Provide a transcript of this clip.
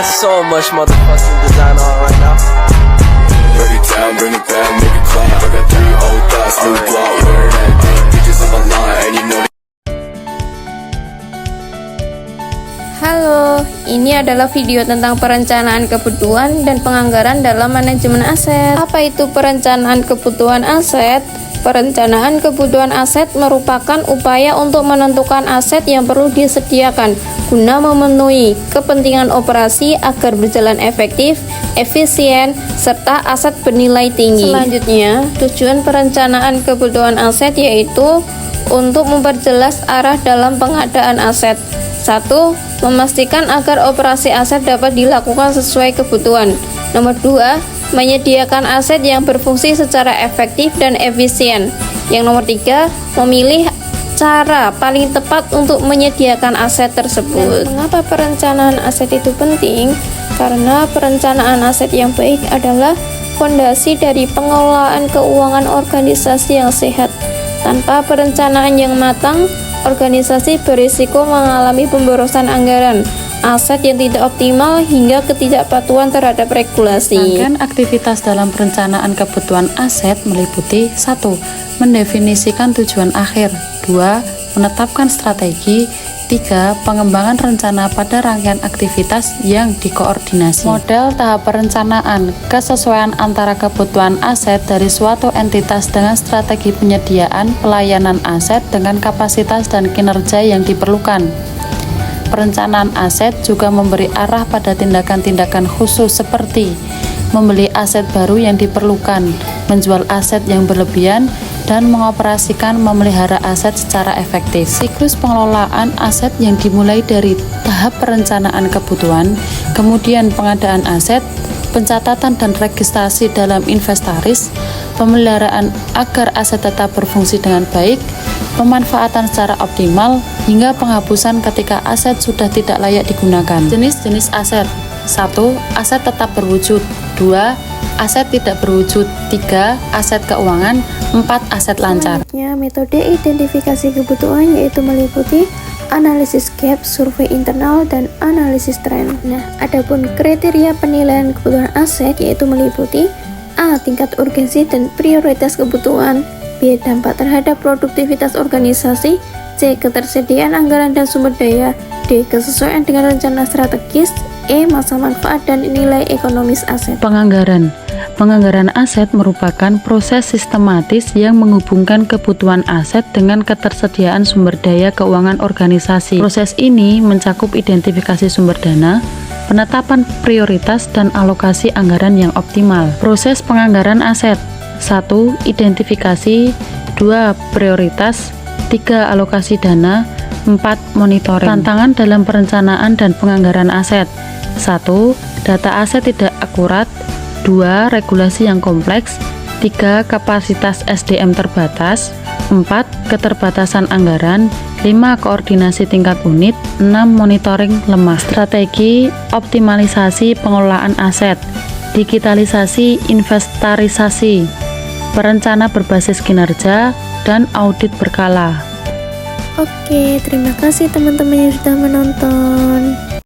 so much motherfucking design on right now. Break it down, bring it back, make it clap. I got 3 old thoughts, new block, wear that thing. Bitches on my line, and you know. Halo, ini adalah video tentang perencanaan kebutuhan dan penganggaran dalam manajemen aset. Apa itu perencanaan kebutuhan aset? Perencanaan kebutuhan aset merupakan upaya untuk menentukan aset yang perlu disediakan guna memenuhi kepentingan operasi agar berjalan efektif, efisien, serta aset bernilai tinggi. Selanjutnya, tujuan perencanaan kebutuhan aset yaitu untuk memperjelas arah dalam pengadaan aset. 1. Memastikan agar operasi aset dapat dilakukan sesuai kebutuhan. Nomor 2. Menyediakan aset yang berfungsi secara efektif dan efisien. Yang nomor 3. Memilih cara paling tepat untuk menyediakan aset tersebut. Dan mengapa perencanaan aset itu penting? Karena perencanaan aset yang baik adalah fondasi dari pengelolaan keuangan organisasi yang sehat. Tanpa perencanaan yang matang, organisasi berisiko mengalami pemborosan anggaran, aset yang tidak optimal, hingga ketidakpatuhan terhadap regulasi. Rangkaian aktivitas dalam perencanaan kebutuhan aset meliputi 1. Mendefinisikan tujuan akhir. 2. Menetapkan strategi. 3. Pengembangan rencana pada rangkaian aktivitas yang dikoordinasi. Model tahap perencanaan, kesesuaian antara kebutuhan aset dari suatu entitas dengan strategi penyediaan pelayanan aset dengan kapasitas dan kinerja yang diperlukan. Perencanaan aset juga memberi arah pada tindakan-tindakan khusus seperti membeli aset baru yang diperlukan, menjual aset yang berlebihan, dan mengoperasikan memelihara aset secara efektif. Siklus pengelolaan aset yang dimulai dari tahap perencanaan kebutuhan, kemudian pengadaan aset, pencatatan dan registrasi dalam inventaris, pemeliharaan agar aset tetap berfungsi dengan baik, pemanfaatan secara optimal, hingga penghapusan ketika aset sudah tidak layak digunakan. Jenis-jenis aset. 1. Aset tetap berwujud. 2. Aset tidak berwujud. 3. Aset keuangan. 4. Aset lancar. Selanjutnya, metode identifikasi kebutuhan yaitu meliputi analisis gap, survei internal, dan analisis tren. Nah, adapun kriteria penilaian kebutuhan aset yaitu meliputi A. Tingkat urgensi dan prioritas kebutuhan. B. Dampak terhadap produktivitas organisasi. C. Ketersediaan anggaran dan sumber daya. D. Kesesuaian dengan rencana strategis. E. Masa manfaat dan nilai ekonomis aset. Penganggaran. Penganggaran aset merupakan proses sistematis yang menghubungkan kebutuhan aset dengan ketersediaan sumber daya keuangan organisasi. Proses ini mencakup identifikasi sumber dana, penetapan prioritas, dan alokasi anggaran yang optimal. Proses penganggaran aset. 1. Identifikasi. 2. Prioritas. 3. Alokasi dana. 4. Monitoring. Tantangan dalam perencanaan dan penganggaran aset. 1. Data aset tidak akurat. 2. Regulasi yang kompleks. 3. Kapasitas SDM terbatas. 4. Keterbatasan anggaran. 5. Koordinasi tingkat unit. 6. Monitoring lemah. Strategi optimalisasi pengelolaan aset. Digitalisasi inventarisasi, perencana berbasis kinerja, dan audit berkala. Oke, terima kasih teman-teman yang sudah menonton.